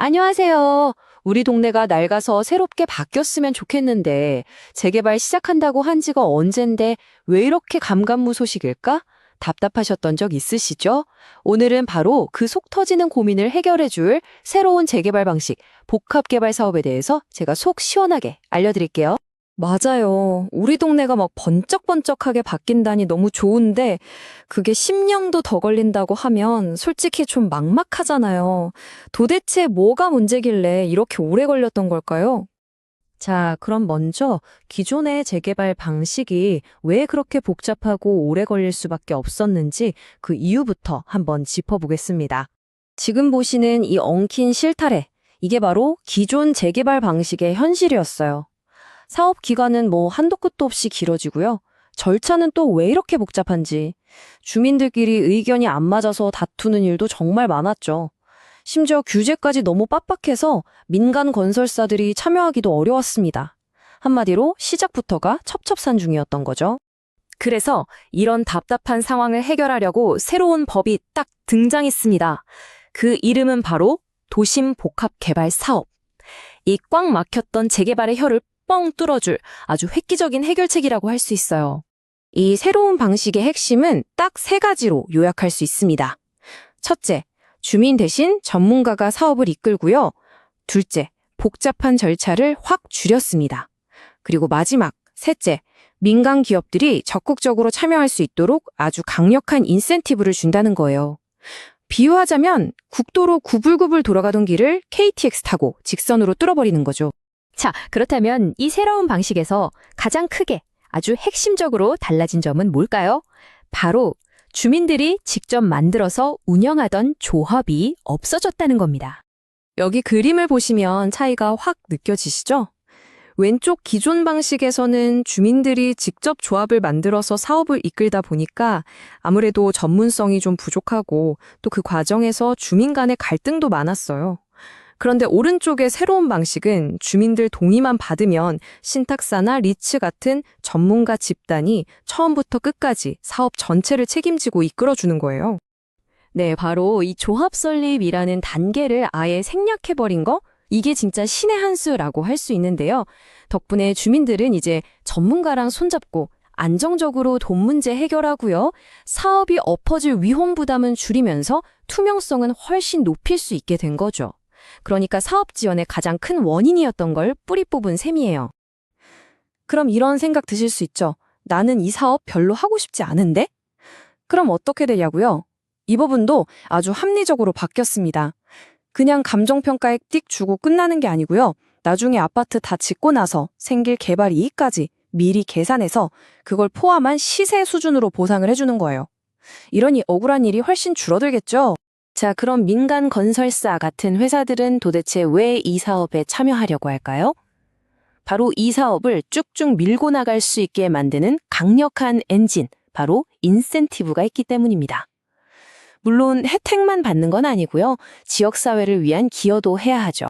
안녕하세요. 우리 동네가 낡아서 새롭게 바뀌었으면 좋겠는데 재개발 시작한다고 한 지가 언젠데 왜 이렇게 감감무소식일까? 답답하셨던 적 있으시죠? 오늘은 바로 그 속 터지는 고민을 해결해 줄 새로운 재개발 방식, 복합개발 사업에 대해서 제가 속 시원하게 알려드릴게요. 맞아요. 우리 동네가 막 번쩍번쩍하게 바뀐다니 너무 좋은데 그게 10년도 더 걸린다고 하면 솔직히 좀 막막하잖아요. 도대체 뭐가 문제길래 이렇게 오래 걸렸던 걸까요? 자, 그럼 먼저 기존의 재개발 방식이 왜 그렇게 복잡하고 오래 걸릴 수밖에 없었는지 그 이유부터 한번 짚어보겠습니다. 지금 보시는 이 엉킨 실타래, 이게 바로 기존 재개발 방식의 현실이었어요. 사업 기간은 뭐 한도 끝도 없이 길어지고요. 절차는 또 왜 이렇게 복잡한지, 주민들끼리 의견이 안 맞아서 다투는 일도 정말 많았죠. 심지어 규제까지 너무 빡빡해서 민간 건설사들이 참여하기도 어려웠습니다. 한마디로 시작부터가 첩첩산중이었던 거죠. 그래서 이런 답답한 상황을 해결하려고 새로운 법이 딱 등장했습니다. 그 이름은 바로 도심 복합 개발 사업. 이 꽉 막혔던 재개발의 혀를 뻥 뚫어줄 아주 획기적인 해결책이라고 할 수 있어요. 이 새로운 방식의 핵심은 딱 세 가지로 요약할 수 있습니다. 첫째, 주민 대신 전문가가 사업을 이끌고요. 둘째, 복잡한 절차를 확 줄였습니다. 그리고 마지막, 셋째, 민간 기업들이 적극적으로 참여할 수 있도록 아주 강력한 인센티브를 준다는 거예요. 비유하자면 국도로 구불구불 돌아가던 길을 KTX 타고 직선으로 뚫어버리는 거죠. 자, 그렇다면 이 새로운 방식에서 가장 크게 아주 핵심적으로 달라진 점은 뭘까요? 바로 주민들이 직접 만들어서 운영하던 조합이 없어졌다는 겁니다. 여기 그림을 보시면 차이가 확 느껴지시죠? 왼쪽 기존 방식에서는 주민들이 직접 조합을 만들어서 사업을 이끌다 보니까 아무래도 전문성이 좀 부족하고 또 그 과정에서 주민 간의 갈등도 많았어요. 그런데 오른쪽의 새로운 방식은 주민들 동의만 받으면 신탁사나 리츠 같은 전문가 집단이 처음부터 끝까지 사업 전체를 책임지고 이끌어주는 거예요. 네, 바로 이 조합 설립이라는 단계를 아예 생략해버린 거? 이게 진짜 신의 한 수라고 할 수 있는데요. 덕분에 주민들은 이제 전문가랑 손잡고 안정적으로 돈 문제 해결하고요. 사업이 엎어질 위험 부담은 줄이면서 투명성은 훨씬 높일 수 있게 된 거죠. 그러니까 사업 지원의 가장 큰 원인이었던 걸 뿌리 뽑은 셈이에요. 그럼 이런 생각 드실 수 있죠. 나는 이 사업 별로 하고 싶지 않은데? 그럼 어떻게 되냐고요? 이 부분도 아주 합리적으로 바뀌었습니다. 그냥 감정평가액 띡 주고 끝나는 게 아니고요. 나중에 아파트 다 짓고 나서 생길 개발 이익까지 미리 계산해서 그걸 포함한 시세 수준으로 보상을 해주는 거예요. 이러니 억울한 일이 훨씬 줄어들겠죠? 자, 그럼 민간 건설사 같은 회사들은 도대체 왜 이 사업에 참여하려고 할까요? 바로 이 사업을 쭉쭉 밀고 나갈 수 있게 만드는 강력한 엔진, 바로 인센티브가 있기 때문입니다. 물론 혜택만 받는 건 아니고요. 지역사회를 위한 기여도 해야 하죠.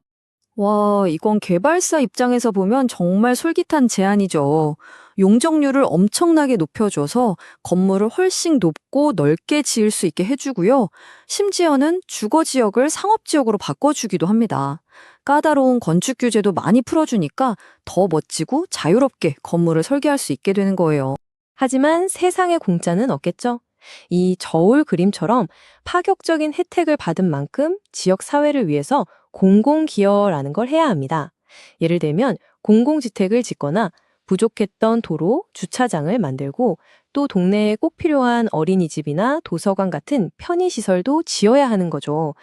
와, 이건 개발사 입장에서 보면 정말 솔깃한 제안이죠. 용적률을 엄청나게 높여줘서 건물을 훨씬 높고 넓게 지을 수 있게 해주고요. 심지어는 주거 지역을 상업 지역으로 바꿔주기도 합니다. 까다로운 건축 규제도 많이 풀어주니까 더 멋지고 자유롭게 건물을 설계할 수 있게 되는 거예요. 하지만 세상에 공짜는 없겠죠? 이 저울 그림처럼 파격적인 혜택을 받은 만큼 지역 사회를 위해서 공공기여라는 걸 해야 합니다. 예를 들면 공공주택을 짓거나 부족했던 도로, 주차장을 만들고 또 동네에 꼭 필요한 어린이집이나 도서관 같은 편의시설도 지어야 하는 거죠.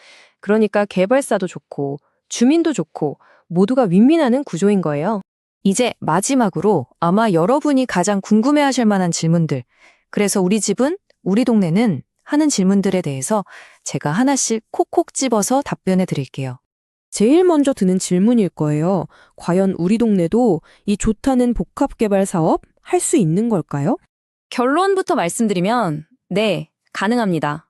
그러니까 개발사도 좋고 주민도 좋고 모두가 윈윈하는 구조인 거예요. 이제 마지막으로 아마 여러분이 가장 궁금해하실 만한 질문들, 그래서 우리 집은, 우리 동네는 하는 질문들에 대해서 제가 하나씩 콕콕 집어서 답변해 드릴게요. 제일 먼저 드는 질문일 거예요. 과연 우리 동네도 이 좋다는 복합개발 사업 할 수 있는 걸까요? 결론부터 말씀드리면 네, 가능합니다.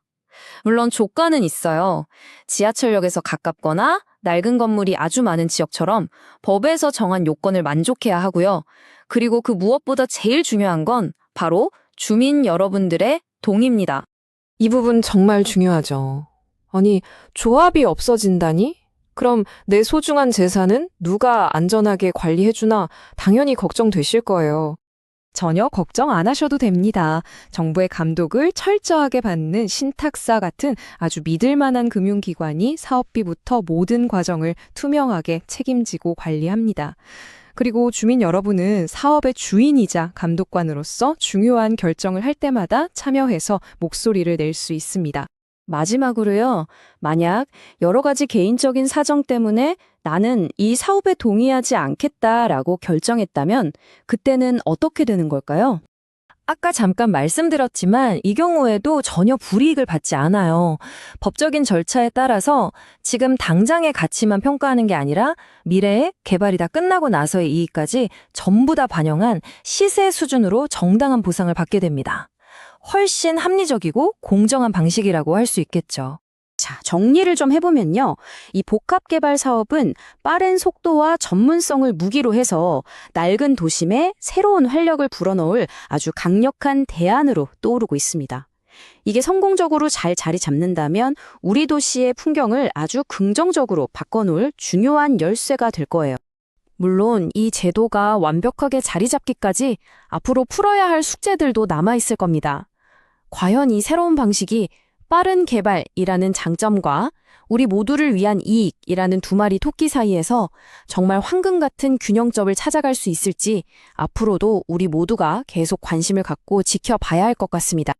물론 조건은 있어요. 지하철역에서 가깝거나 낡은 건물이 아주 많은 지역처럼 법에서 정한 요건을 만족해야 하고요. 그리고 그 무엇보다 제일 중요한 건 바로 주민 여러분들의 동의입니다. 이 부분 정말 중요하죠. 아니, 조합이 없어진다니? 그럼 내 소중한 재산은 누가 안전하게 관리해주나 당연히 걱정되실 거예요. 전혀 걱정 안 하셔도 됩니다. 정부의 감독을 철저하게 받는 신탁사 같은 아주 믿을 만한 금융기관이 사업비부터 모든 과정을 투명하게 책임지고 관리합니다. 그리고 주민 여러분은 사업의 주인이자 감독관으로서 중요한 결정을 할 때마다 참여해서 목소리를 낼 수 있습니다. 마지막으로요, 만약 여러 가지 개인적인 사정 때문에 나는 이 사업에 동의하지 않겠다라고 결정했다면 그때는 어떻게 되는 걸까요? 아까 잠깐 말씀드렸지만 이 경우에도 전혀 불이익을 받지 않아요. 법적인 절차에 따라서 지금 당장의 가치만 평가하는 게 아니라 미래에 개발이 다 끝나고 나서의 이익까지 전부 다 반영한 시세 수준으로 정당한 보상을 받게 됩니다. 훨씬 합리적이고 공정한 방식이라고 할 수 있겠죠. 자, 정리를 좀 해보면요. 이 복합개발 사업은 빠른 속도와 전문성을 무기로 해서 낡은 도심에 새로운 활력을 불어넣을 아주 강력한 대안으로 떠오르고 있습니다. 이게 성공적으로 잘 자리 잡는다면 우리 도시의 풍경을 아주 긍정적으로 바꿔놓을 중요한 열쇠가 될 거예요. 물론 이 제도가 완벽하게 자리 잡기까지 앞으로 풀어야 할 숙제들도 남아있을 겁니다. 과연 이 새로운 방식이 빠른 개발이라는 장점과 우리 모두를 위한 이익이라는 두 마리 토끼 사이에서 정말 황금 같은 균형점을 찾아갈 수 있을지 앞으로도 우리 모두가 계속 관심을 갖고 지켜봐야 할 것 같습니다.